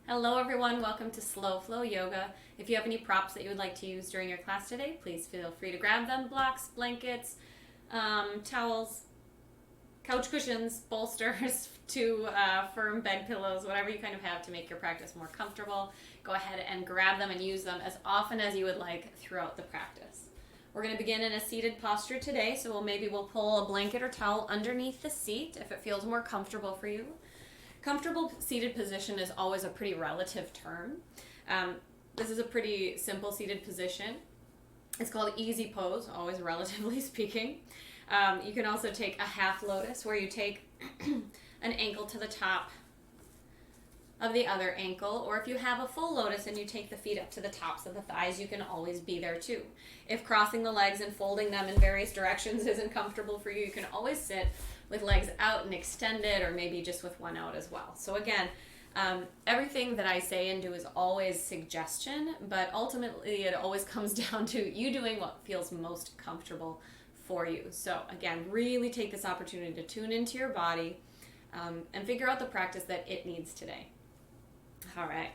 Hello everyone, welcome to Slow Flow Yoga. If you have any props that you would like to use during your class today, please feel free to grab them. Blocks, blankets, towels, couch cushions, bolsters, two firm bed pillows, whatever you kind of have to make your practice more comfortable. Go ahead and grab them and use them as often as you would like throughout the practice. We're going to begin in a seated posture today, so maybe we'll pull a blanket or towel underneath the seat if it feels more comfortable for you. Comfortable seated position is always a pretty relative term. This is a pretty simple seated position. It's called easy pose, always relatively speaking. You can also take a half lotus where you take an ankle to the top of the other ankle, or if you have a full lotus and you take the feet up to the tops of the thighs, you can always be there too. If crossing the legs and folding them in various directions isn't comfortable for you, you can always sit with legs out and extended, or maybe just with one out as well. So again, everything that I say and do is always suggestion, but ultimately it always comes down to you doing what feels most comfortable for you. So again, really take this opportunity to tune into your body and figure out the practice that it needs today. All right,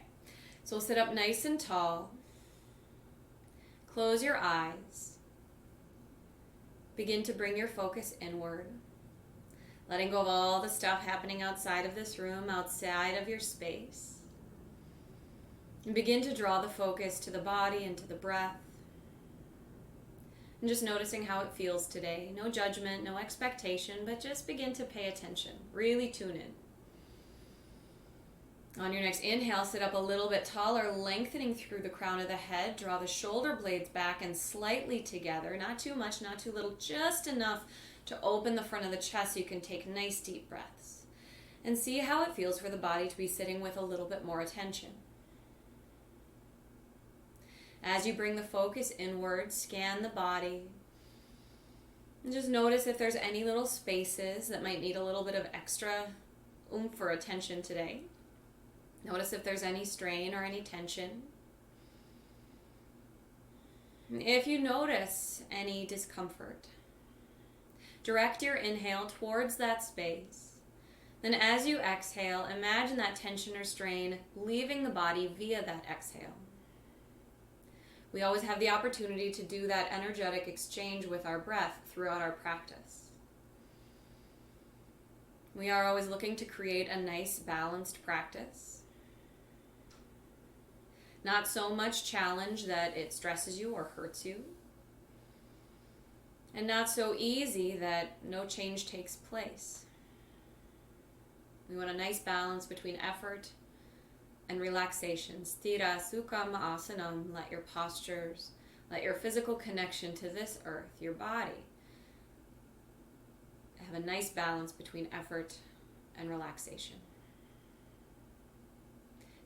so we'll sit up nice and tall. Close your eyes. Begin to bring your focus inward. Letting go of all the stuff happening outside of this room, outside of your space. And begin to draw the focus to the body and to the breath. And just noticing how it feels today. No judgment, no expectation, but just begin to pay attention. Really tune in. On your next inhale, sit up a little bit taller, lengthening through the crown of the head. Draw the shoulder blades back and slightly together. Not too much, not too little, just enough to open the front of the chest so you can take nice deep breaths. And see how it feels for the body to be sitting with a little bit more attention. As you bring the focus inward, scan the body. And just notice if there's any little spaces that might need a little bit of extra oomph or attention today. Notice if there's any strain or any tension. If you notice any discomfort, direct your inhale towards that space. Then as you exhale, imagine that tension or strain leaving the body via that exhale. We always have the opportunity to do that energetic exchange with our breath throughout our practice. We are always looking to create a nice, balanced practice. Not so much challenge that it stresses you or hurts you. And not so easy that no change takes place. We want a nice balance between effort and relaxation. Sthira Sukham Asanam. Let your postures, let your physical connection to this earth, your body, have a nice balance between effort and relaxation.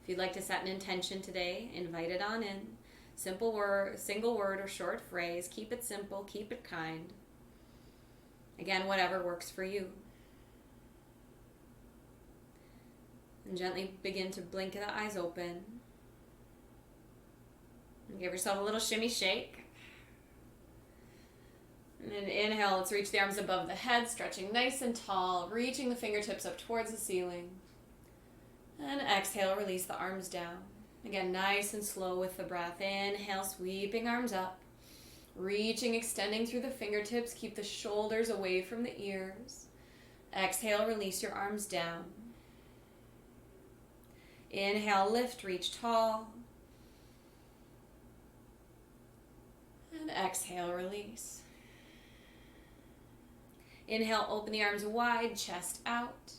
If you'd like to set an intention today, invite it on in. Simple word, single word or short phrase. Keep it simple, keep it kind. Again, whatever works for you. And gently begin to blink the eyes open. And give yourself a little shimmy shake. And then inhale, let's reach the arms above the head, stretching nice and tall, reaching the fingertips up towards the ceiling. And exhale, release the arms down. Again, nice and slow with the breath. Inhale, sweeping arms up. Reaching, extending through the fingertips. Keep the shoulders away from the ears. Exhale, release your arms down. Inhale, lift, reach tall. And exhale, release. Inhale, open the arms wide, chest out.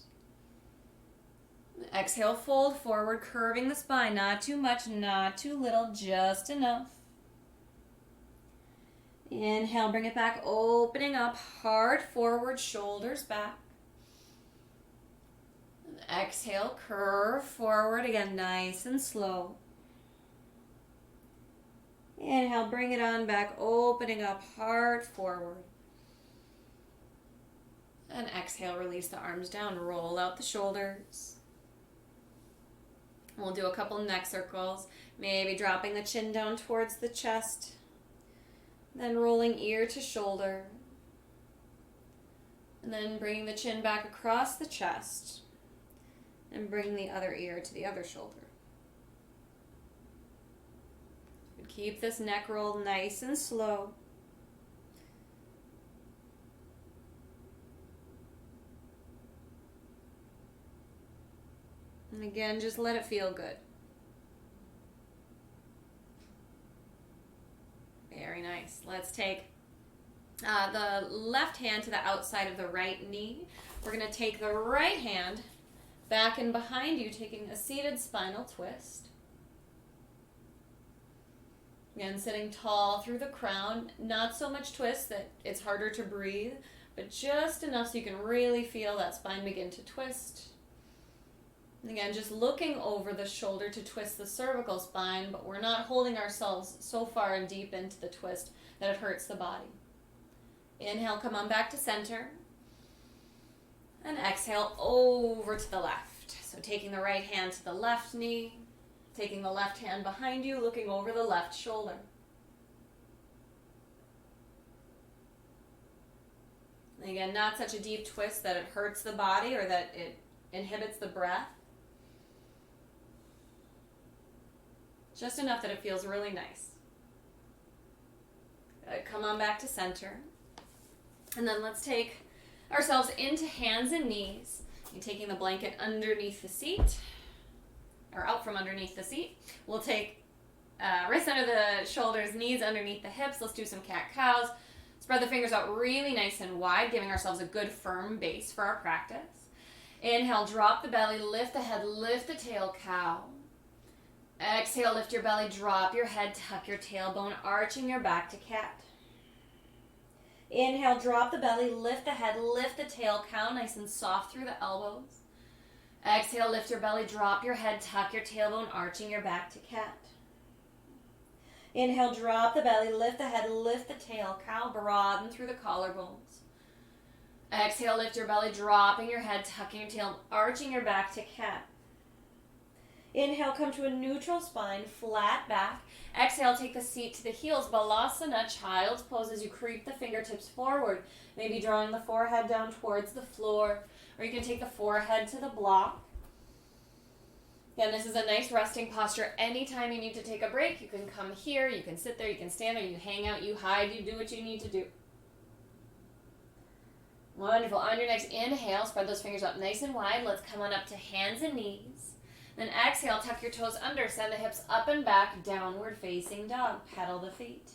Exhale, fold forward, curving the spine. Not too much, not too little, just enough. Inhale, bring it back, opening up, heart forward, shoulders back. And exhale, curve forward, again, nice and slow. Inhale, bring it on back, opening up, heart forward. And exhale, release the arms down, roll out the shoulders. We'll do a couple neck circles, maybe dropping the chin down towards the chest, then rolling ear to shoulder, and then bringing the chin back across the chest, and bring the other ear to the other shoulder. Keep this neck roll nice and slow. And again, just let it feel good. Very nice. Let's take the left hand to the outside of the right knee. We're going to take the right hand back and behind you, taking a seated spinal twist. Again, sitting tall through the crown. Not so much twist that it's harder to breathe, but just enough so you can really feel that spine begin to twist. And again, just looking over the shoulder to twist the cervical spine, but we're not holding ourselves so far and deep into the twist that it hurts the body. Inhale, come on back to center. And exhale over to the left. So taking the right hand to the left knee, taking the left hand behind you, looking over the left shoulder. And again, not such a deep twist that it hurts the body or that it inhibits the breath. Just enough that it feels really nice. Come on back to center. And then let's take ourselves into hands and knees. You're taking the blanket underneath the seat, or out from underneath the seat. We'll take wrists under the shoulders, knees underneath the hips. Let's do some cat-cows. Spread the fingers out really nice and wide, giving ourselves a good firm base for our practice. Inhale, drop the belly, lift the head, lift the tail, cow. Exhale, lift your belly, drop your head, tuck your tailbone, arching your back to cat. Inhale, drop the belly, lift the head, lift the tail, cow, nice and soft through the elbows. Exhale, lift your belly, drop your head, tuck your tailbone, arching your back to cat. Inhale, drop the belly, lift the head, lift the tail, cow, broaden through the collarbones. Exhale, lift your belly, dropping your head, tucking your tail, arching your back to cat. Inhale, come to a neutral spine, flat back. Exhale, take the seat to the heels, Balasana, child's pose as you creep the fingertips forward, maybe drawing the forehead down towards the floor, or you can take the forehead to the block. Again, this is a nice resting posture. Anytime you need to take a break, you can come here, you can sit there, you can stand there, you hang out, you hide, you do what you need to do. Wonderful. On your next inhale, spread those fingers up nice and wide. Let's come on up to hands and knees. Then exhale, tuck your toes under, send the hips up and back, downward facing dog. Pedal the feet.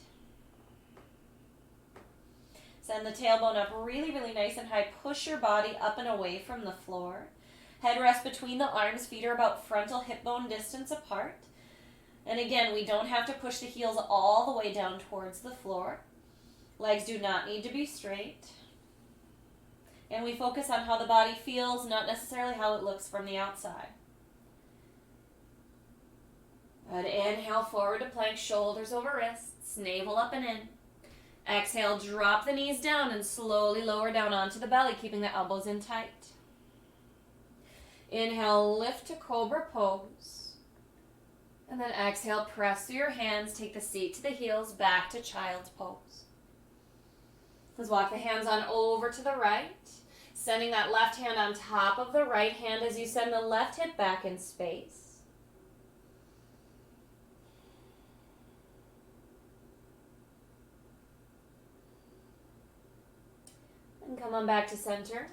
Send the tailbone up really, really nice and high. Push your body up and away from the floor. Head rest between the arms. Feet are about frontal hip bone distance apart. And again, we don't have to push the heels all the way down towards the floor. Legs do not need to be straight. And we focus on how the body feels, not necessarily how it looks from the outside. Good. Inhale, forward to plank, shoulders over wrists, navel up and in. Exhale, drop the knees down and slowly lower down onto the belly, keeping the elbows in tight. Inhale, lift to cobra pose. And then exhale, press through your hands, take the seat to the heels, back to child's pose. Let's walk the hands on over to the right, sending that left hand on top of the right hand as you send the left hip back in space. And come on back to center.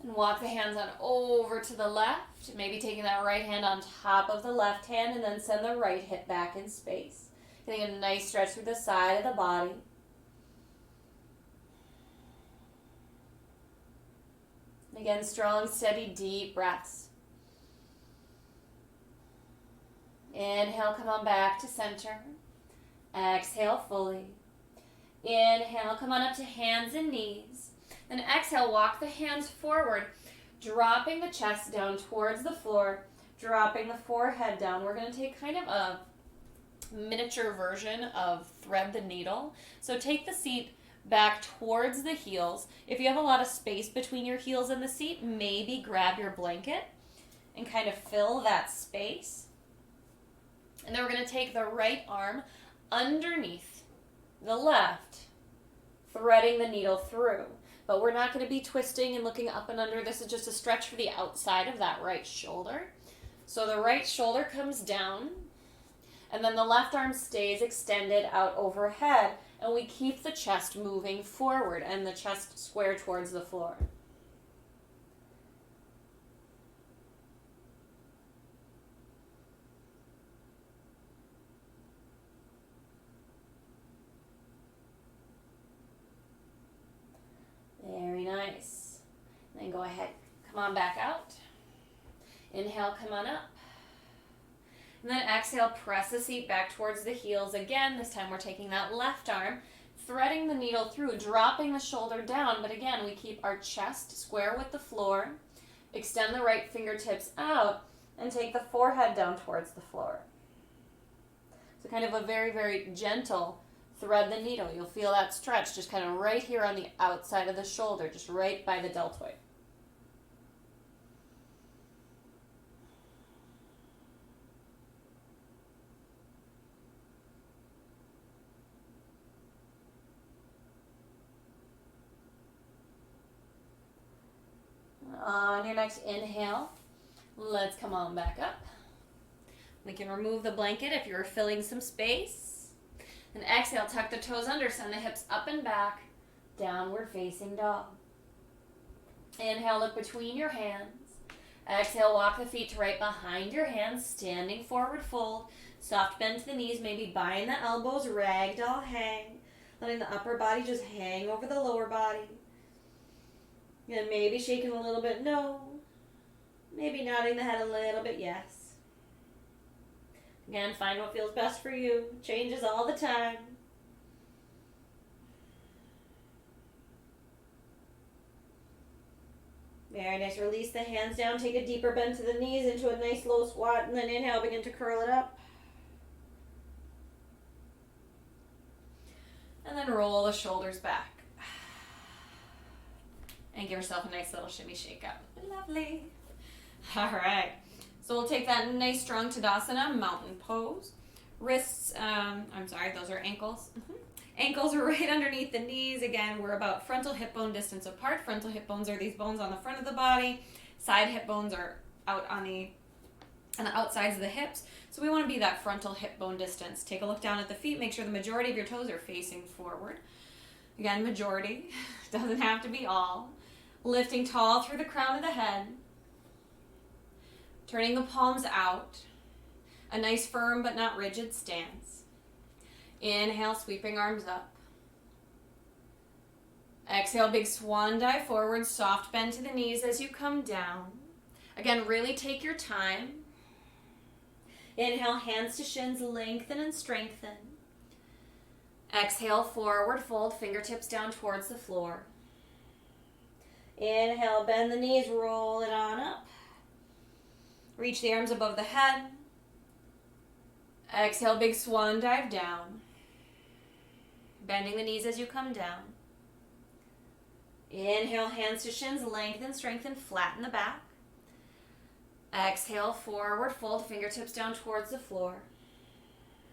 And walk the hands on over to the left, maybe taking that right hand on top of the left hand, and then send the right hip back in space. Getting a nice stretch through the side of the body. And again, strong, steady, deep breaths. Inhale, come on back to center. Exhale fully. Inhale, come on up to hands and knees. Then exhale, walk the hands forward, dropping the chest down towards the floor, dropping the forehead down. We're going to take kind of a miniature version of thread the needle. So take the seat back towards the heels. If you have a lot of space between your heels and the seat, maybe grab your blanket and kind of fill that space. And then we're going to take the right arm underneath the left, threading the needle through. But we're not going to be twisting and looking up and under. This is just a stretch for the outside of that right shoulder. So the right shoulder comes down. And then the left arm stays extended out overhead, and we keep the chest moving forward and the chest square towards the floor. Very nice. Then go ahead, come on back out. Inhale, come on up. And then exhale, press the seat back towards the heels again. This time we're taking that left arm, threading the needle through, dropping the shoulder down. But again, we keep our chest square with the floor. Extend the right fingertips out and take the forehead down towards the floor. So kind of a very, very gentle thread the needle. You'll feel that stretch just kind of right here on the outside of the shoulder, just right by the deltoid. On your next inhale, let's come on back up. We can remove the blanket if you're filling some space. And exhale, tuck the toes under, send the hips up and back, downward facing dog. Inhale, look between your hands. Exhale, walk the feet to right behind your hands, standing forward fold. Soft bend to the knees, maybe bind the elbows, ragdoll hang, letting the upper body just hang over the lower body. And maybe shaking a little bit, no. Maybe nodding the head a little bit, yes. Again, find what feels best for you. Changes all the time. Very nice. Release the hands down. Take a deeper bend to the knees into a nice low squat. And then inhale, begin to curl it up. And then roll the shoulders back. And give yourself a nice little shimmy shake up. Lovely. All right. So we'll take that nice strong Tadasana, mountain pose. Wrists, those are ankles. Ankles are right underneath the knees. Again, we're about frontal hip bone distance apart. Frontal hip bones are these bones on the front of the body. Side hip bones are out on the outsides of the hips. So we want to be that frontal hip bone distance. Take a look down at the feet. Make sure the majority of your toes are facing forward. Again, majority. Doesn't have to be all. Lifting tall through the crown of the head. Turning the palms out. A nice firm but not rigid stance. Inhale, sweeping arms up. Exhale, big swan dive forward, soft bend to the knees as you come down. Again, really take your time. Inhale, hands to shins, lengthen and strengthen. Exhale, forward fold, fingertips down towards the floor. Inhale, bend the knees, roll it on up. Reach the arms above the head. Exhale, big swan dive down. Bending the knees as you come down. Inhale, hands to shins, lengthen, strengthen, flatten the back. Exhale, forward fold, fingertips down towards the floor.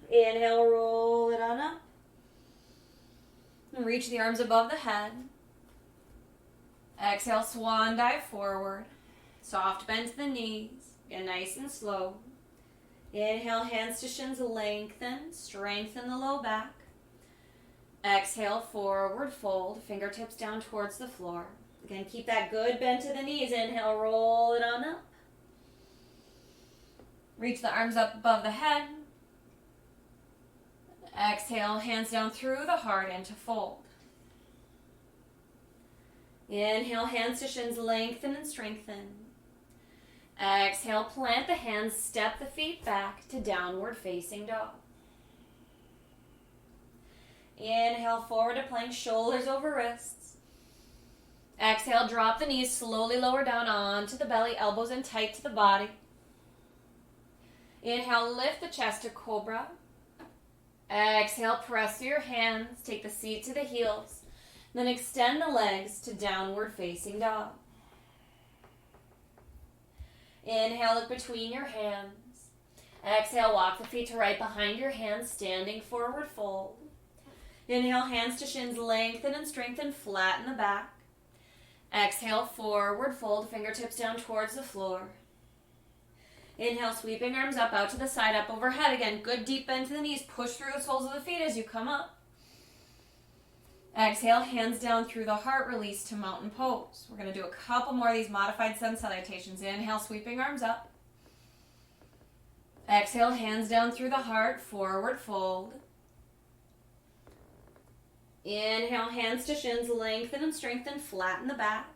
Inhale, roll it on up. And reach the arms above the head. Exhale, swan dive forward. Soft bend to the knees. Get nice and slow. Inhale, hands to shins, lengthen, strengthen the low back. Exhale, forward fold, fingertips down towards the floor. Again, keep that good bend to the knees. Inhale, roll it on up. Reach the arms up above the head. Exhale, hands down through the heart into fold. Inhale, hands to shins, lengthen and strengthen. Exhale, plant the hands, step the feet back to downward facing dog. Inhale, forward to plank, shoulders over wrists. Exhale, drop the knees, slowly lower down onto the belly, elbows in tight to the body. Inhale, lift the chest to cobra. Exhale, press through your hands, take the seat to the heels. Then extend the legs to downward facing dog. Inhale, look between your hands. Exhale, walk the feet to right behind your hands, standing forward fold. Inhale, hands to shins, lengthen and strengthen, flatten the back. Exhale, forward fold, fingertips down towards the floor. Inhale, sweeping arms up, out to the side, up overhead. Again, good deep bend to the knees. Push through the soles of the feet as you come up. Exhale, hands down through the heart, release to mountain pose. We're going to do a couple more of these modified sun salutations. Inhale, sweeping arms up. Exhale, hands down through the heart, forward fold. Inhale, hands to shins, lengthen and strengthen, flatten the back.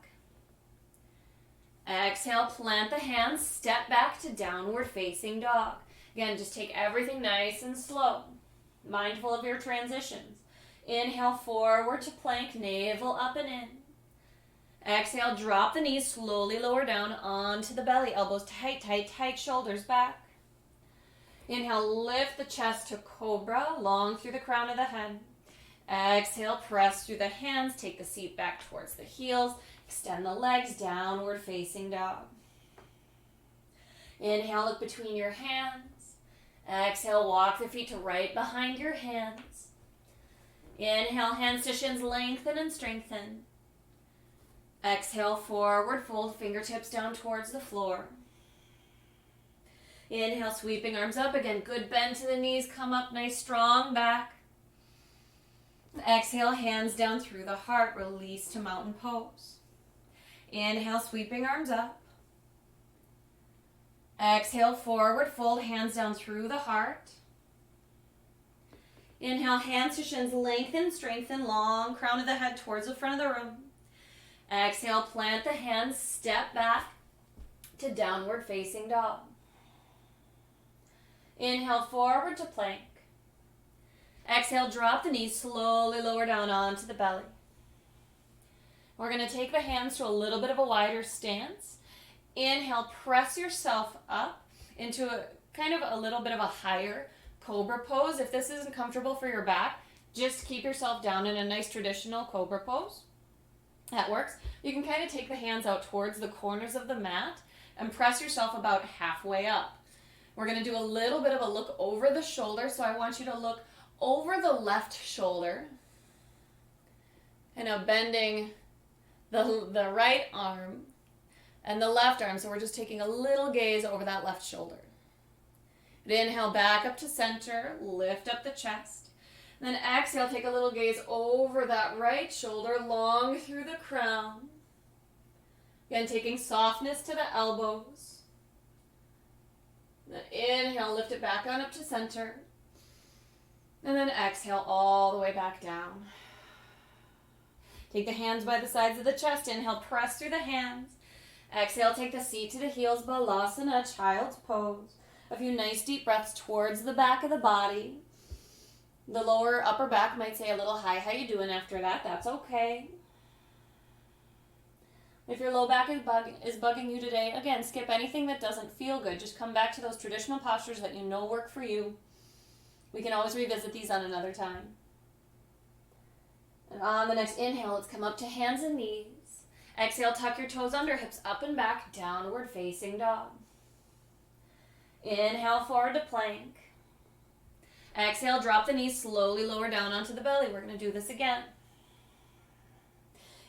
Exhale, plant the hands, step back to downward facing dog. Again, just take everything nice and slow, mindful of your transitions. Inhale, forward to plank, navel up and in. Exhale, drop the knees, slowly lower down onto the belly, elbows tight, tight, tight, shoulders back. Inhale, lift the chest to cobra, long through the crown of the head. Exhale, press through the hands, take the seat back towards the heels, extend the legs, downward facing dog. Inhale, look between your hands. Exhale, walk the feet to right behind your hands. Inhale, hands to shins, lengthen and strengthen. Exhale, forward fold, fingertips down towards the floor. Inhale, sweeping arms up. Again, good bend to the knees, come up nice, strong back. Exhale, hands down through the heart, release to mountain pose. Inhale, sweeping arms up. Exhale, forward fold, hands down through the heart. Inhale, hands to shins, lengthen, strengthen, long crown of the head towards the front of the room. Exhale, plant the hands, step back to downward facing dog. Inhale, forward to plank. Exhale, drop the knees, slowly lower down onto the belly. We're going to take the hands to a little bit of a wider stance. Inhale, press yourself up into a kind of a little bit of a higher cobra pose. If this isn't comfortable for your back, just keep yourself down in a nice traditional cobra pose. That works. You can kind of take the hands out towards the corners of the mat and press yourself about halfway up. We're going to do a little bit of a look over the shoulder, so I want you to look over the left shoulder. And now bending the right arm and the left arm, so we're just taking a little gaze over that left shoulder. Inhale, back up to center, lift up the chest. And then exhale, take a little gaze over that right shoulder, long through the crown. Again, taking softness to the elbows. Then inhale, lift it back on up to center. And then exhale all the way back down. Take the hands by the sides of the chest. Inhale, press through the hands. Exhale, take the seat to the heels, Balasana, child's pose. A few nice deep breaths towards the back of the body. The lower upper back might say a little hi, how you doing after that? That's okay. If your low back is bugging you today, again, skip anything that doesn't feel good. Just come back to those traditional postures that you know work for you. We can always revisit these on another time. And on the next inhale, let's come up to hands and knees. Exhale, tuck your toes under, hips up and back, downward facing dog. Inhale, forward to plank. Exhale, drop the knees, slowly lower down onto the belly. We're going to do this again.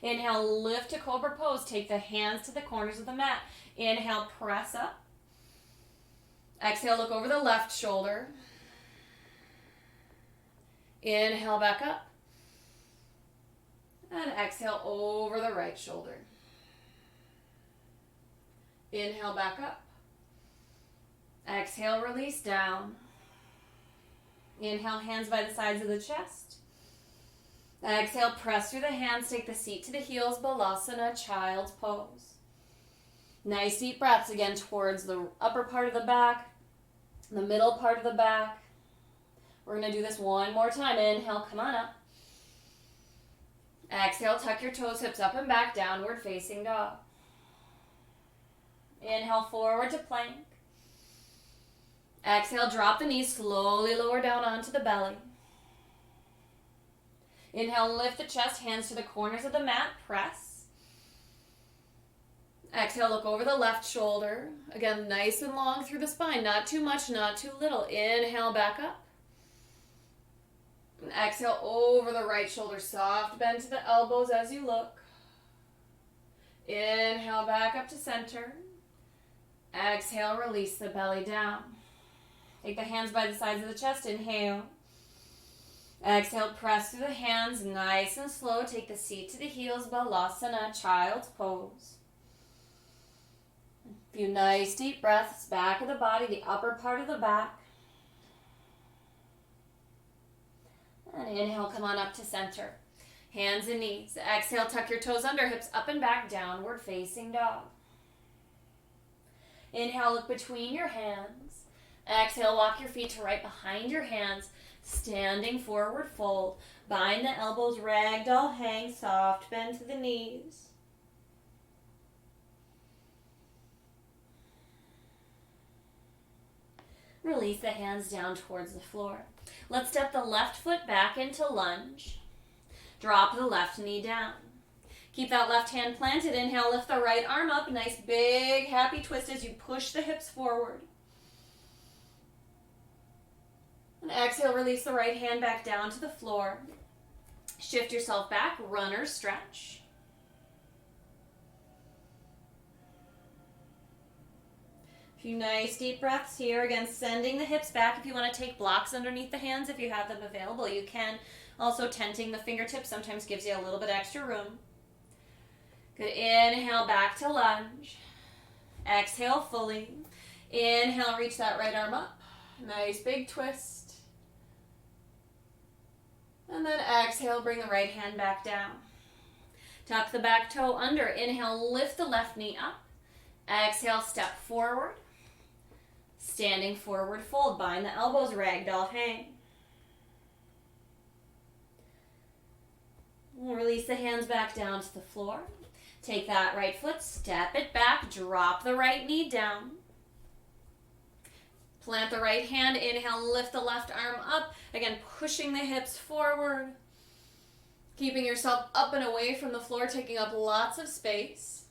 Inhale, lift to cobra pose. Take the hands to the corners of the mat. Inhale, press up. Exhale, look over the left shoulder. Inhale, back up. And exhale over the right shoulder. Inhale, back up. Exhale, release down. Inhale, hands by the sides of the chest. Exhale, press through the hands, take the seat to the heels, Balasana, child's pose. Nice deep breaths again towards the upper part of the back, the middle part of the back. We're going to do this one more time. Inhale, come on up. Exhale, tuck your toes, hips up and back, downward facing dog. Inhale, forward to plank. Exhale, drop the knees, slowly lower down onto the belly. Inhale, lift the chest, hands to the corners of the mat, press. Exhale, look over the left shoulder. Again, nice and long through the spine, not too much, not too little. Inhale, back up. And exhale over the right shoulder, soft bend to the elbows as you look. Inhale, back up to center. Exhale, release the belly down. Take the hands by the sides of the chest. Inhale. Exhale, press through the hands, nice and slow. Take the seat to the heels, Balasana, child's pose. A few nice deep breaths, back of the body, the upper part of the back. And inhale, come on up to center. Hands and knees. Exhale, tuck your toes under, hips up and back, downward facing dog. Inhale, look between your hands. Exhale, walk your feet to right behind your hands. Standing forward fold. Bind the elbows, ragdoll hang, soft bend to the knees. Release the hands down towards the floor. Let's step the left foot back into lunge. Drop the left knee down. Keep that left hand planted. Inhale, lift the right arm up. Nice big happy twist as you push the hips forward. And exhale, release the right hand back down to the floor. Shift yourself back, runner stretch. A few nice deep breaths here. Again, sending the hips back. If you want to take blocks underneath the hands, if you have them available, you can. Also, tenting the fingertips sometimes gives you a little bit extra room. Good. Inhale, back to lunge. Exhale fully. Inhale, reach that right arm up. Nice big twist. And then exhale, bring the right hand back down. Tuck the back toe under. Inhale, lift the left knee up. Exhale, step forward. Standing forward fold. Bind the elbows, ragdoll hang. Release the hands back down to the floor. Take that right foot, step it back, drop the right knee down. Plant the right hand, inhale, lift the left arm up. Again, pushing the hips forward. Keeping yourself up and away from the floor, taking up lots of space.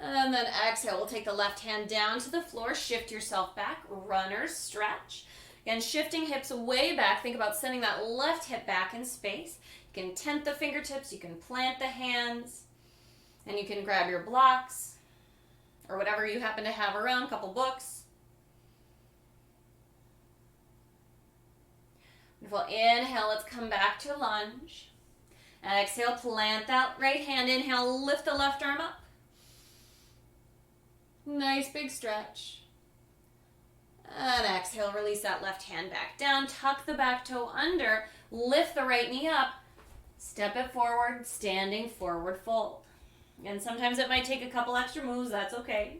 And then exhale, we'll take the left hand down to the floor, shift yourself back, runner stretch. Again, shifting hips way back. Think about sending that left hip back in space. You can tent the fingertips, you can plant the hands, and you can grab your blocks or whatever you happen to have around, a couple books. Wonderful. Inhale, let's come back to lunge. Exhale, plant that right hand. Inhale, lift the left arm up. Nice big stretch. And exhale, release that left hand back down. Tuck the back toe under. Lift the right knee up. Step it forward, standing forward fold. And sometimes it might take a couple extra moves. That's okay.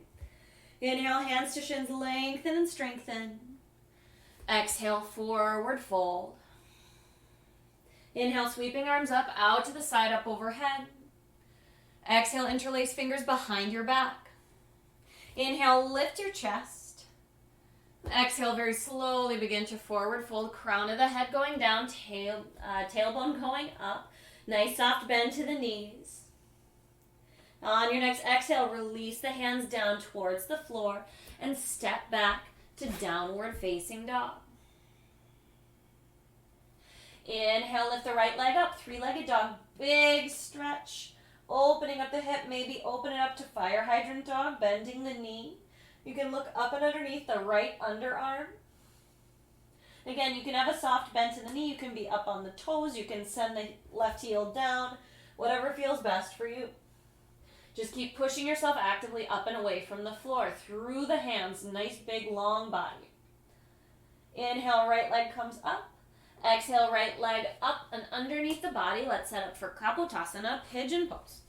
Inhale, hands to shins, lengthen and strengthen. Exhale, forward fold. Inhale, sweeping arms up, out to the side, up overhead. Exhale, interlace fingers behind your back. Inhale, lift your chest. Exhale, very slowly begin to forward fold, crown of the head going down, tailbone going up. Nice soft bend to the knees. On your next exhale, release the hands down towards the floor and step back to downward facing dog. Inhale, lift the right leg up, three-legged dog, big stretch. Opening up the hip, maybe open it up to fire hydrant dog, bending the knee. You can look up and underneath the right underarm. Again, you can have a soft bend to the knee, you can be up on the toes, you can send the left heel down, whatever feels best for you. Just keep pushing yourself actively up and away from the floor, through the hands, nice big long body. Inhale, right leg comes up. Exhale, right leg up and underneath the body. Let's set up for Kapotasana, pigeon pose.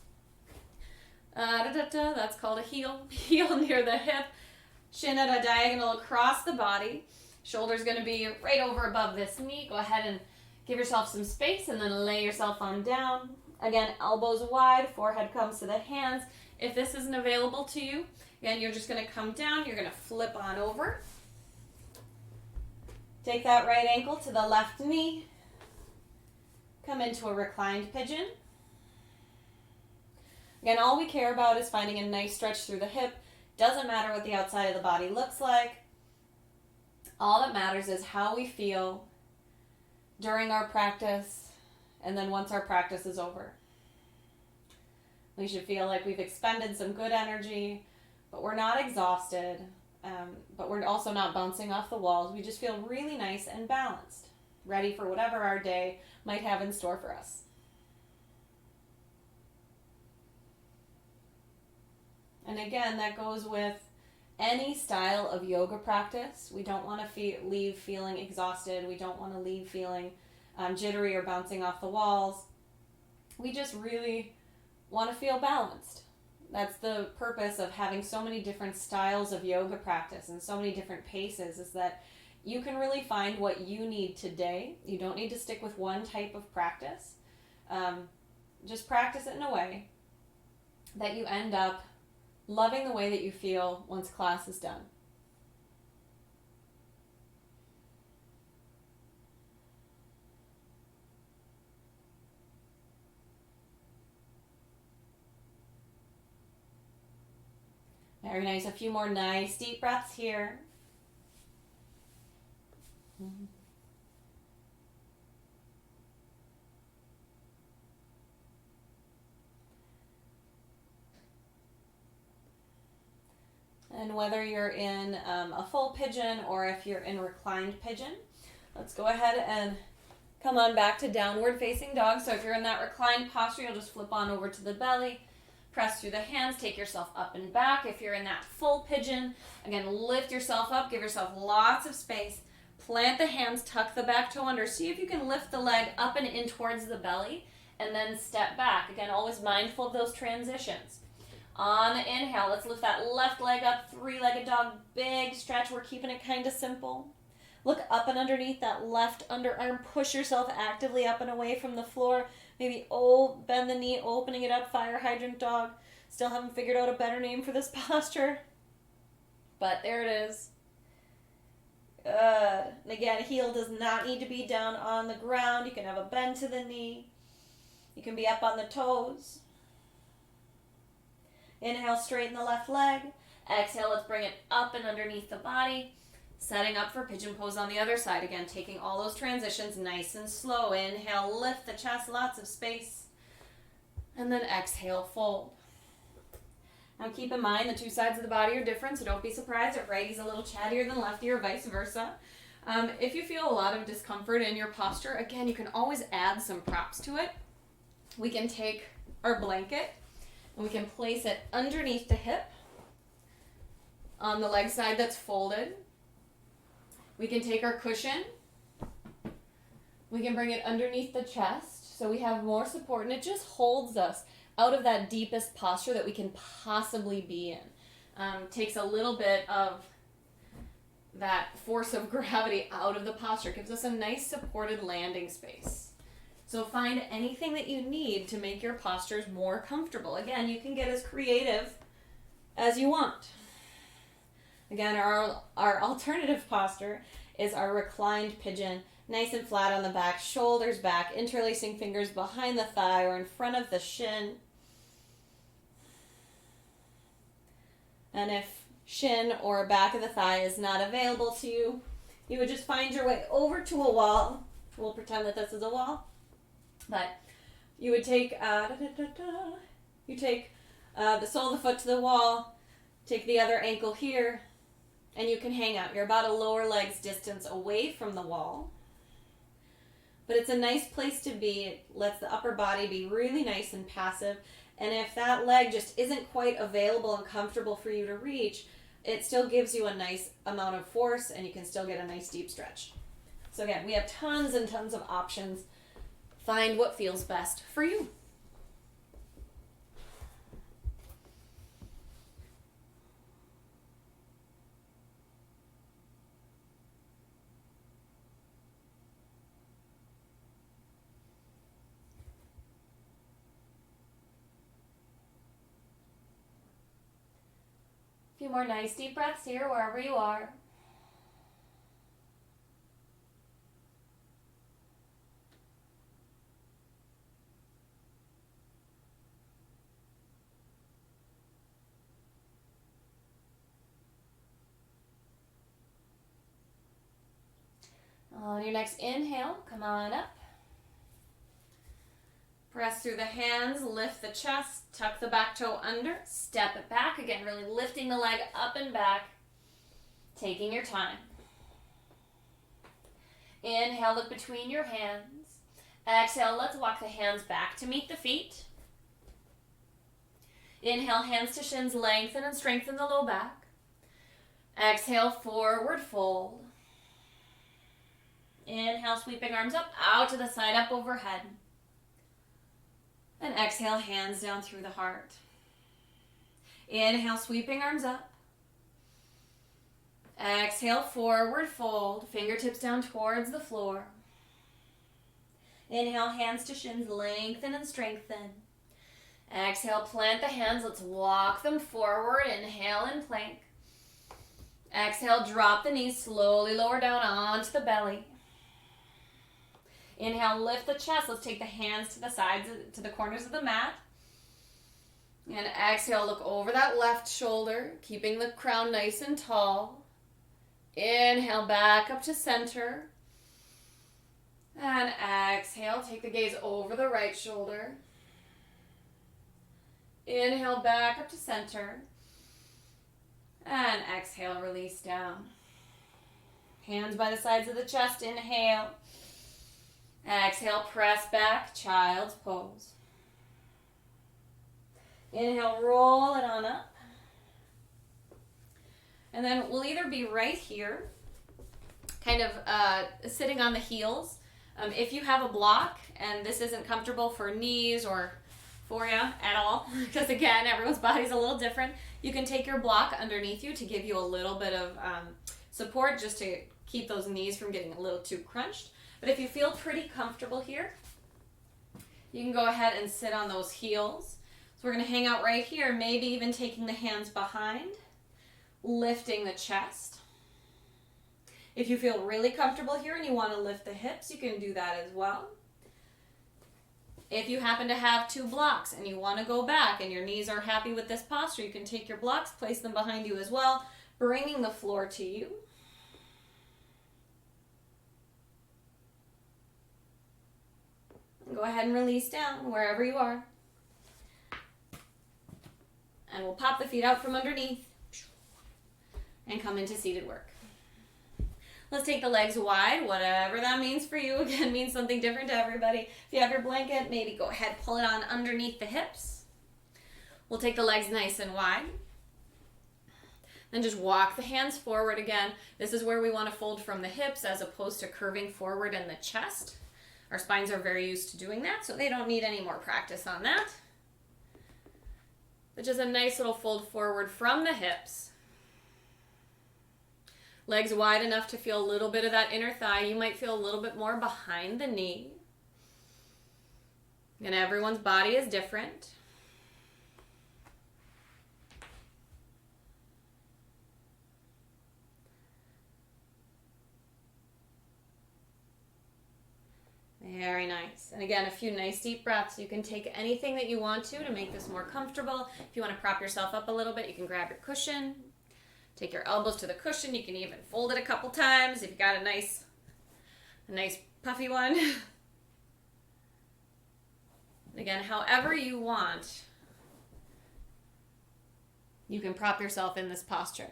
That's called a heel. Heel near the hip. Shin at a diagonal across the body. Shoulder's going to be right over above this knee. Go ahead and give yourself some space and then lay yourself on down. Again, elbows wide, forehead comes to the hands. If this isn't available to you, again, you're just going to come down. You're going to flip on over. Take that right ankle to the left knee. Come into a reclined pigeon. Again, all we care about is finding a nice stretch through the hip. Doesn't matter what the outside of the body looks like. All that matters is how we feel during our practice and then once our practice is over. We should feel like we've expended some good energy. but we're not exhausted, but we're also not bouncing off the walls. We just feel really nice and balanced, ready for whatever our day might have in store for us. And again, that goes with any style of yoga practice. We don't want to leave feeling exhausted. We don't want to leave feeling jittery or bouncing off the walls. We just really want to feel balanced. That's the purpose of having so many different styles of yoga practice and so many different paces, is that you can really find what you need today. You don't need to stick with one type of practice. Just practice it in a way that you end up loving the way that you feel once class is done. Very nice. A few more nice deep breaths here. Mm-hmm. And whether you're in a full pigeon or if you're in reclined pigeon, let's go ahead and come on back to downward facing dog. So if you're in that reclined posture, you'll just flip on over to the belly, press through the hands, take yourself up and back. If you're in that full pigeon, again, lift yourself up, give yourself lots of space, plant the hands, tuck the back toe under. See if you can lift the leg up and in towards the belly, and then step back. Again, always mindful of those transitions. On the inhale, let's lift that left leg up, three-legged dog, big stretch. We're keeping it kind of simple. Look up and underneath that left underarm. Push yourself actively up and away from the floor. Maybe bend the knee, opening it up, fire hydrant dog. Still haven't figured out a better name for this posture, but there it is. Good. And again, heel does not need to be down on the ground. You can have a bend to the knee. You can be up on the toes. Inhale, straighten the left leg. Exhale, let's bring it up and underneath the body. Setting up for pigeon pose on the other side. Again, taking all those transitions nice and slow. Inhale, lift the chest, lots of space. And then exhale, fold. Now keep in mind the two sides of the body are different, so don't be surprised if righty's a little chattier than lefty or vice versa. If you feel a lot of discomfort in your posture, again, you can always add some props to it. We can take our blanket and we can place it underneath the hip on the leg side that's folded. We can take our cushion. We can bring it underneath the chest so we have more support, and it just holds us out of that deepest posture that we can possibly be in. Takes a little bit of that force of gravity out of the posture. Gives us a nice supported landing space. So find anything that you need to make your postures more comfortable. Again, you can get as creative as you want. Again, our alternative posture is our reclined pigeon, nice and flat on the back, shoulders back, interlacing fingers behind the thigh or in front of the shin. And if shin or back of the thigh is not available to you, you would just find your way over to a wall. We'll pretend that this is a wall. But you would take the sole of the foot to the wall, take the other ankle here, and you can hang out. You're about a lower leg's distance away from the wall. But it's a nice place to be. It lets the upper body be really nice and passive. And if that leg just isn't quite available and comfortable for you to reach, it still gives you a nice amount of force and you can still get a nice deep stretch. So again, we have tons and tons of options. Find what feels best for you. A few more nice deep breaths here, wherever you are. On your next inhale, come on up. Press through the hands, lift the chest, tuck the back toe under, step it back. Again, really lifting the leg up and back, taking your time. Inhale, look between your hands. Exhale, let's walk the hands back to meet the feet. Inhale, hands to shins, lengthen and strengthen the low back. Exhale, forward fold. Inhale, sweeping arms up, out to the side, up overhead. And exhale, hands down through the heart. Inhale, sweeping arms up. Exhale, forward fold, fingertips down towards the floor. Inhale, hands to shins, lengthen and strengthen. Exhale, plant the hands, let's walk them forward. Inhale and plank. Exhale, drop the knees, slowly lower down onto the belly. Inhale, lift the chest. Let's take the hands to the sides, to the corners of the mat. And exhale, look over that left shoulder, keeping the crown nice and tall. Inhale, back up to center. And exhale, take the gaze over the right shoulder. Inhale, back up to center. And exhale, release down. Hands by the sides of the chest, inhale. Exhale, press back, child's pose. Inhale, roll it on up. And then we'll either be right here, kind of sitting on the heels. If you have a block and this isn't comfortable for knees or for you at all, because again, everyone's body's a little different, you can take your block underneath you to give you a little bit of support, just to keep those knees from getting a little too crunched. But if you feel pretty comfortable here, you can go ahead and sit on those heels. So we're going to hang out right here, maybe even taking the hands behind, lifting the chest. If you feel really comfortable here and you want to lift the hips, you can do that as well. If you happen to have two blocks and you want to go back and your knees are happy with this posture, you can take your blocks, place them behind you as well, bringing the floor to you. Go ahead and release down wherever you are. And we'll pop the feet out from underneath and come into seated work. Let's take the legs wide, whatever that means for you. Again, means something different to everybody. If you have your blanket, maybe go ahead, pull it on underneath the hips. We'll take the legs nice and wide. Then just walk the hands forward again. This is where we want to fold from the hips as opposed to curving forward in the chest. Our spines are very used to doing that, so they don't need any more practice on that. But just a nice little fold forward from the hips. Legs wide enough to feel a little bit of that inner thigh. You might feel a little bit more behind the knee. And everyone's body is different. Very nice. And again, a few nice deep breaths. You can take anything that you want to make this more comfortable. If you want to prop yourself up a little bit, you can grab your cushion. Take your elbows to the cushion. You can even fold it a couple times if you got a nice puffy one. Again, however you want, you can prop yourself in this posture.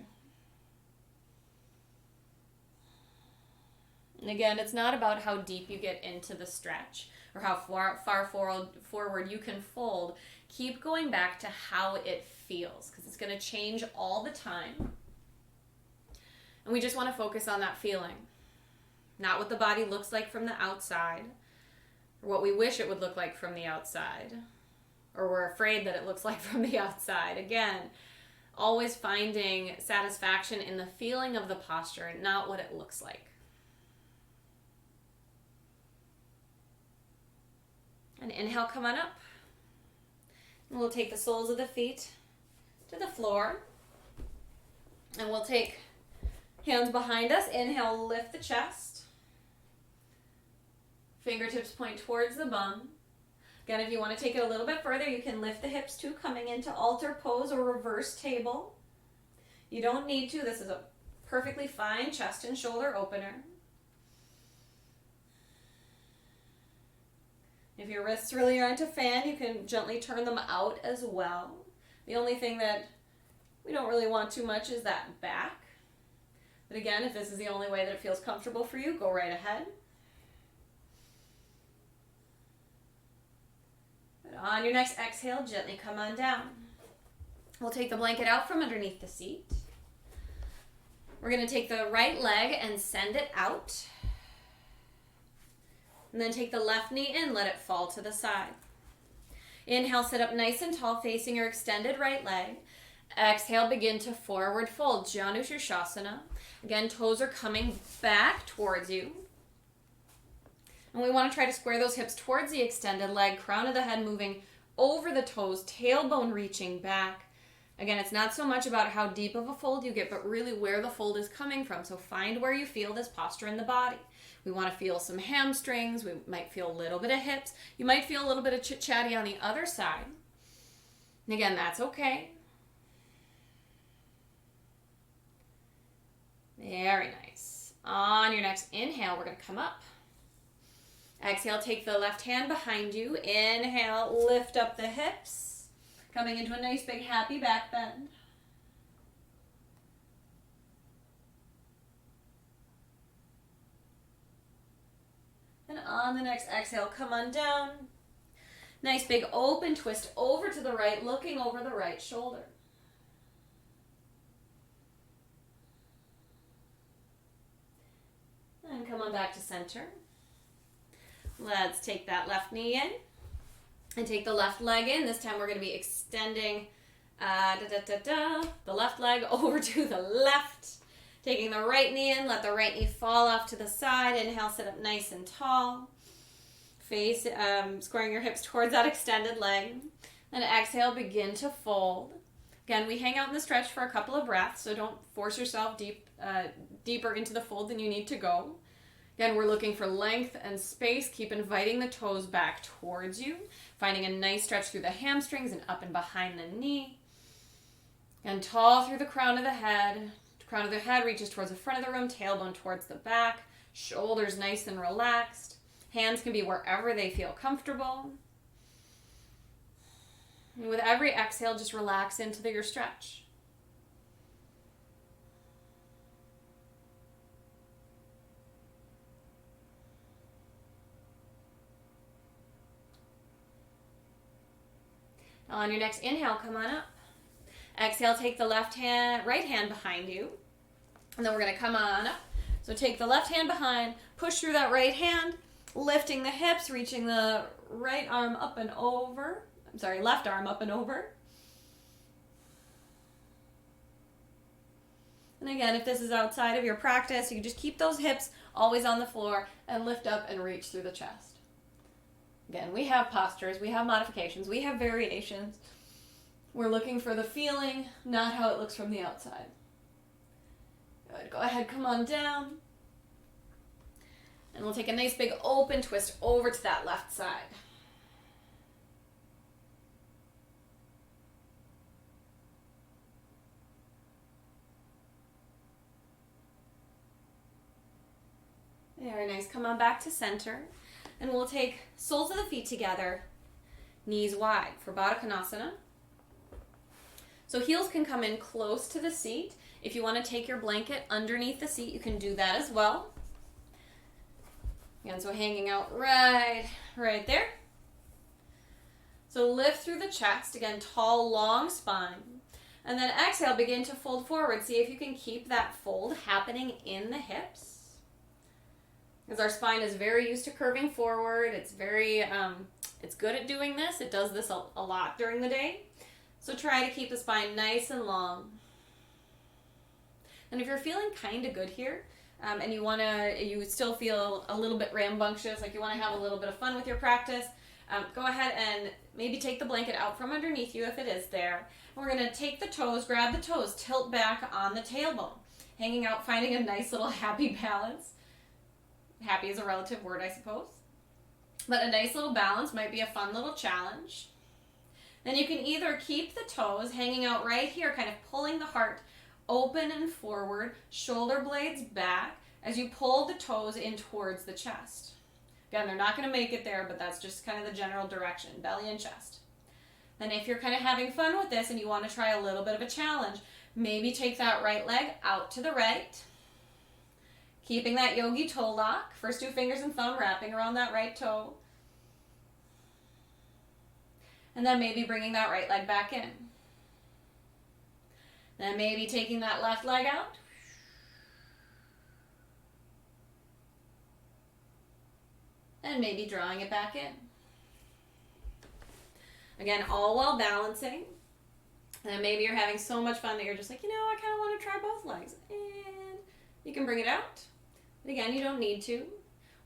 And again, it's not about how deep you get into the stretch or how far forward you can fold. Keep going back to how it feels, because it's going to change all the time. And we just want to focus on that feeling, not what the body looks like from the outside, or what we wish it would look like from the outside, or we're afraid that it looks like from the outside. Again, always finding satisfaction in the feeling of the posture, not what it looks like. And inhale, come on up. And we'll take the soles of the feet to the floor. And we'll take hands behind us. Inhale, lift the chest. Fingertips point towards the bum. Again, if you want to take it a little bit further, you can lift the hips too, coming into altar pose or reverse table. You don't need to. This is a perfectly fine chest and shoulder opener. If your wrists really aren't a fan, you can gently turn them out as well. The only thing that we don't really want too much is that back. But again, if this is the only way that it feels comfortable for you, go right ahead. But on your next exhale, gently come on down. We'll take the blanket out from underneath the seat. We're going to take the right leg and send it out. And then take the left knee in, let it fall to the side. Inhale, sit up nice and tall, facing your extended right leg. Exhale, begin to forward fold, Janu Sirsasana. Again, toes are coming back towards you. And we want to try to square those hips towards the extended leg, crown of the head moving over the toes, tailbone reaching back. Again, it's not so much about how deep of a fold you get, but really where the fold is coming from. So find where you feel this posture in the body. We want to feel some hamstrings. We might feel a little bit of hips. You might feel a little bit of chit-chatty on the other side. And again, that's okay. Very nice. On your next inhale, we're going to come up. Exhale, take the left hand behind you. Inhale, lift up the hips. Coming into a nice big happy back bend. And on the next exhale, come on down. Nice big open twist over to the right, looking over the right shoulder. And come on back to center. Let's take that left knee in and take the left leg in. This time we're going to be extending the left leg over to the left. Taking the right knee in, let the right knee fall off to the side. Inhale, sit up nice and tall. Face, squaring your hips towards that extended leg. And exhale, begin to fold. Again, we hang out in the stretch for a couple of breaths, so don't force yourself deeper into the fold than you need to go. Again, we're looking for length and space. Keep inviting the toes back towards you. Finding a nice stretch through the hamstrings and up and behind the knee. And tall through the crown of the head. Crown of the head reaches towards the front of the room, tailbone towards the back, shoulders nice and relaxed. Hands can be wherever they feel comfortable. And with every exhale, just relax into your stretch. Now on your next inhale, come on up. Exhale, take the right hand behind you. And then we're going to come on up. So take the left hand behind, push through that right hand, lifting the hips, reaching the left arm up and over. And again, if this is outside of your practice, you can just keep those hips always on the floor and lift up and reach through the chest. Again, we have postures, we have modifications, we have variations. We're looking for the feeling, not how it looks from the outside. Good. Go ahead, come on down. And we'll take a nice big open twist over to that left side. Very nice. Come on back to center. And we'll take soles of the feet together, knees wide for Baddha Konasana. So heels can come in close to the seat. If you want to take your blanket underneath the seat, you can do that as well. Again, so hanging out right there. So lift through the chest. Again, tall, long spine. And then exhale, begin to fold forward. See if you can keep that fold happening in the hips. Because our spine is very used to curving forward. It's it's good at doing this. It does this a lot during the day. So try to keep the spine nice and long. And if you're feeling kind of good here, and you still feel a little bit rambunctious, like you want to have a little bit of fun with your practice, go ahead and maybe take the blanket out from underneath you if it is there. And we're going to take the toes, grab the toes, tilt back on the tailbone, hanging out, finding a nice little happy balance. Happy is a relative word, I suppose. But a nice little balance might be a fun little challenge. Then you can either keep the toes hanging out right here, kind of pulling the heart open and forward, shoulder blades back, as you pull the toes in towards the chest. Again, they're not going to make it there, but that's just kind of the general direction, belly and chest. Then if you're kind of having fun with this and you want to try a little bit of a challenge, maybe take that right leg out to the right, keeping that yogi toe lock, first 2 fingers and thumb wrapping around that right toe. And then maybe bringing that right leg back in. Then maybe taking that left leg out. And maybe drawing it back in. Again, all while balancing. And then maybe you're having so much fun that you're just like, I kind of want to try both legs. And you can bring it out. But again, you don't need to.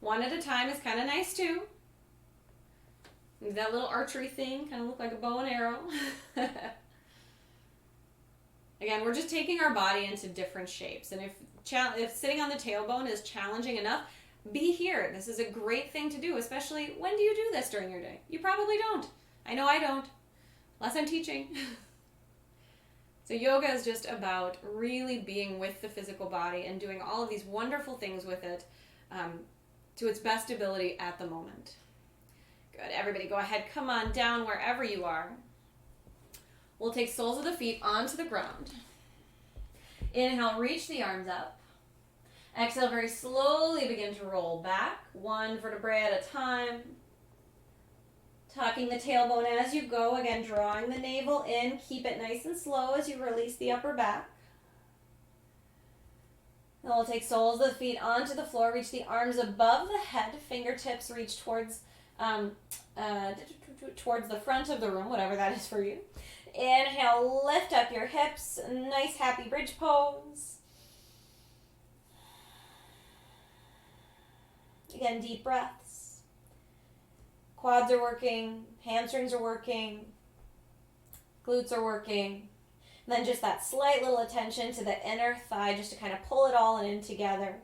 One at a time is kind of nice too. That little archery thing kind of look like a bow and arrow. Again, we're just taking our body into different shapes. And if sitting on the tailbone is challenging enough, be here. This is a great thing to do, especially when do you do this during your day? You probably don't. I know I don't, unless I'm teaching. So yoga is just about really being with the physical body and doing all of these wonderful things with it to its best ability at the moment. Good. Everybody go ahead. Come on down wherever you are. We'll take soles of the feet onto the ground. Inhale, reach the arms up. Exhale, very slowly begin to roll back, 1 vertebrae at a time. Tucking the tailbone as you go. Again, drawing the navel in. Keep it nice and slow as you release the upper back. Then we'll take soles of the feet onto the floor. Reach the arms above the head. Fingertips reach towards the front of the room, whatever that is for you. Inhale, lift up your hips. Nice, happy bridge pose. Again, deep breaths. Quads are working, hamstrings are working, glutes are working. And then just that slight little attention to the inner thigh just to kind of pull it all in together.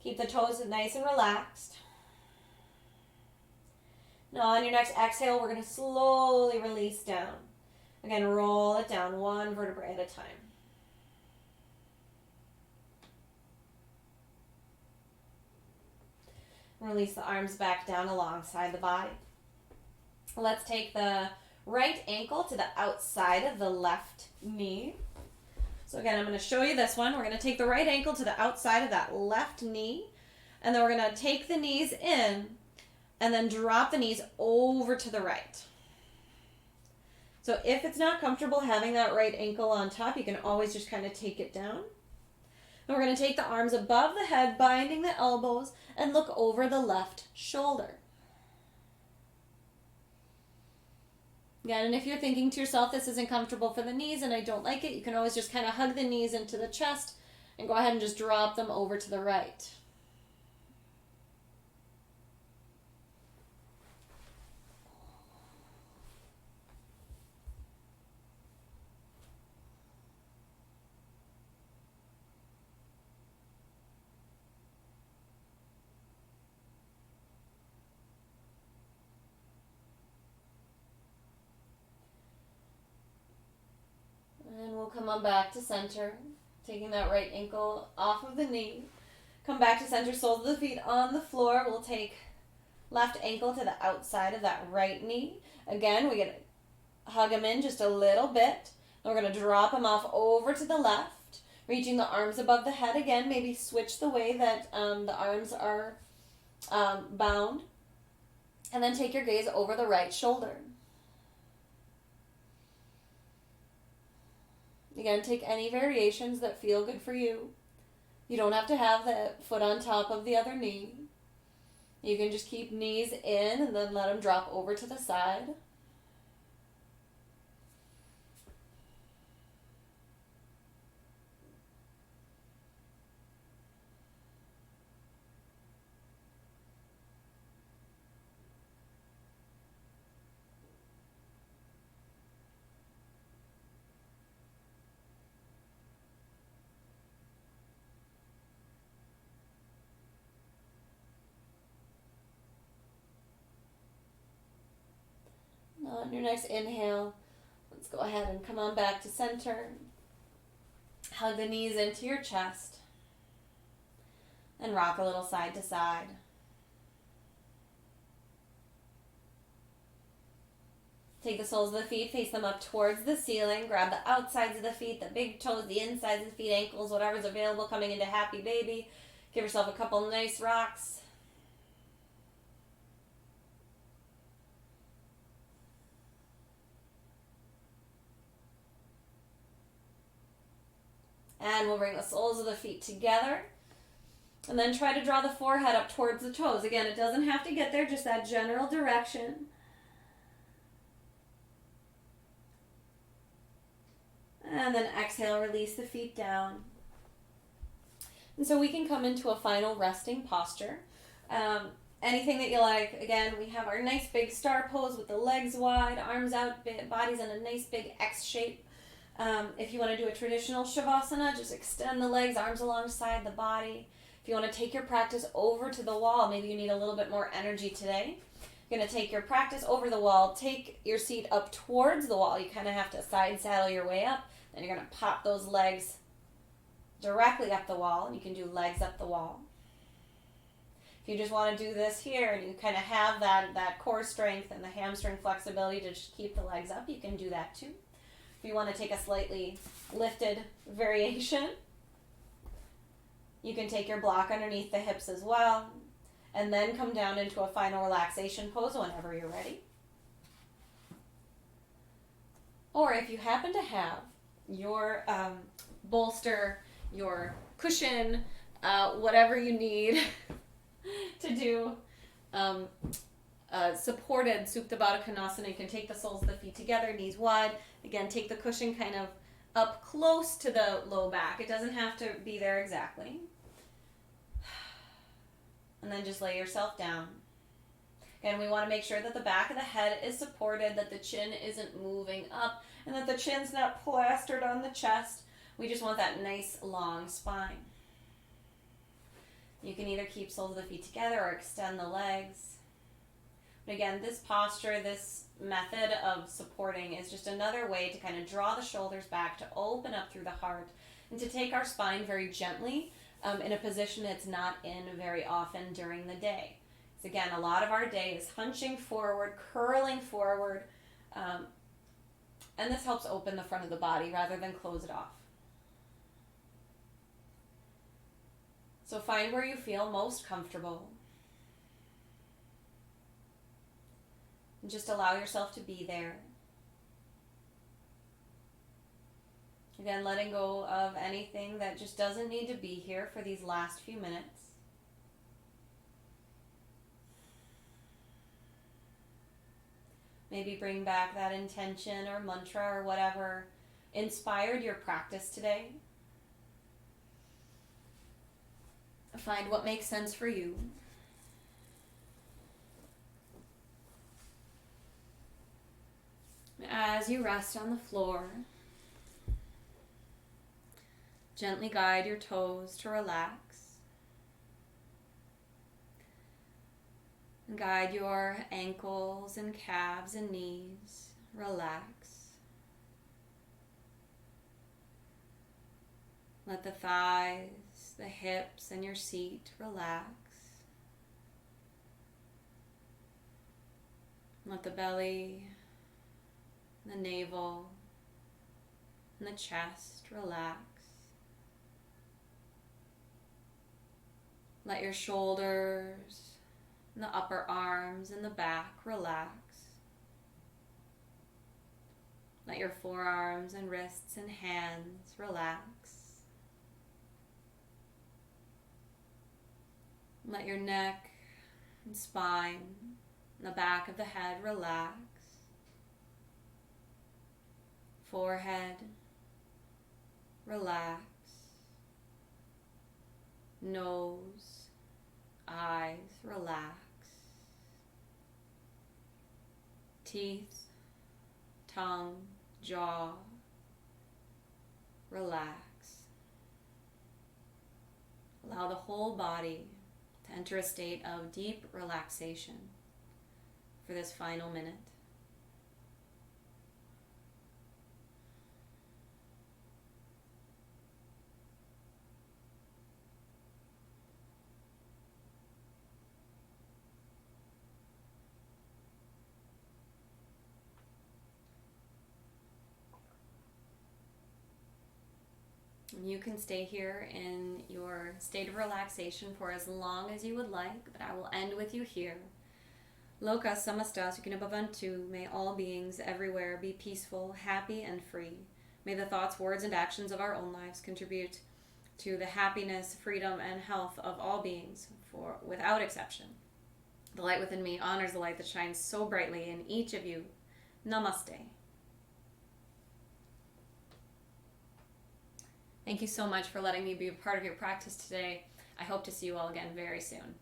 Keep the toes nice and relaxed. Now on your next exhale, we're going to slowly release down. Again, roll it down 1 vertebrae at a time. Release the arms back down alongside the body. Let's take the right ankle to the outside of the left knee. So again, I'm going to show you this one. We're going to take the right ankle to the outside of that left knee. And then we're going to take the knees in and then drop the knees over to the right. So if it's not comfortable having that right ankle on top, you can always just kind of take it down. And we're going to take the arms above the head, binding the elbows, and look over the left shoulder. Again, and if you're thinking to yourself, this isn't comfortable for the knees and I don't like it, you can always just kind of hug the knees into the chest and go ahead and just drop them over to the right. And we'll come on back to center, taking that right ankle off of the knee. Come back to center, soles of the feet on the floor. We'll take left ankle to the outside of that right knee. Again, we're going to hug them in just a little bit. And we're going to drop them off over to the left, reaching the arms above the head again. Maybe switch the way that the arms are bound. And then take your gaze over the right shoulder. Again, take any variations that feel good for you. You don't have to have the foot on top of the other knee. You can just keep knees in and then let them drop over to the side. On your next inhale, let's go ahead and come on back to center. Hug the knees into your chest and rock a little side to side. Take the soles of the feet, face them up towards the ceiling. Grab the outsides of the feet, the big toes, the insides of the feet, ankles, whatever's available, coming into happy baby. Give yourself a couple nice rocks. And we'll bring the soles of the feet together. And then try to draw the forehead up towards the toes. Again, it doesn't have to get there, just that general direction. And then exhale, release the feet down. And so we can come into a final resting posture. Anything that you like. Again, we have our nice big star pose with the legs wide, arms out, bodies in a nice big X shape. If you want to do a traditional Shavasana, just extend the legs, arms alongside the body. If you want to take your practice over to the wall, maybe you need a little bit more energy today. You're going to take your practice over the wall, take your seat up towards the wall. You kind of have to side saddle your way up. Then you're going to pop those legs directly up the wall, and you can do legs up the wall. If you just want to do this here and you kind of have that core strength and the hamstring flexibility to just keep the legs up, you can do that too. If you want to take a slightly lifted variation, you can take your block underneath the hips as well, and then come down into a final relaxation pose whenever you're ready. Or if you happen to have your bolster, your cushion, whatever you need to do supported Supta Baddha Konasana, you can take the soles of the feet together, knees wide. Again, take the cushion kind of up close to the low back. It doesn't have to be there exactly. And then just lay yourself down. Again, we want to make sure that the back of the head is supported, that the chin isn't moving up, and that the chin's not plastered on the chest. We just want that nice long spine. You can either keep soles of the feet together or extend the legs. But again, this posture, this method of supporting is just another way to kind of draw the shoulders back, to open up through the heart, and to take our spine very gently in a position it's not in very often during the day. So again, a lot of our day is hunching forward, curling forward, and this helps open the front of the body rather than close it off. So find where you feel most comfortable. And just allow yourself to be there. Again, letting go of anything that just doesn't need to be here for these last few minutes. Maybe bring back that intention or mantra or whatever inspired your practice today. Find what makes sense for you. As you rest on the floor, gently guide your toes to relax. Guide your ankles and calves and knees. Relax. Let the thighs, the hips, and your seat relax. Let the belly, the navel, and the chest relax. Let your shoulders, and the upper arms, and the back relax. Let your forearms and wrists and hands relax. Let your neck and spine and the back of the head relax. Forehead, relax. Nose, eyes, relax. Teeth, tongue, jaw, relax. Allow the whole body to enter a state of deep relaxation for this final minute. You can stay here in your state of relaxation for as long as you would like, but I will end with you here. Loka samasta sukhino bhavantu. May all beings everywhere be peaceful, happy, and free. May the thoughts, words, and actions of our own lives contribute to the happiness, freedom, and health of all beings, without exception. The light within me honors the light that shines so brightly in each of you. Namaste. Thank you so much for letting me be a part of your practice today. I hope to see you all again very soon.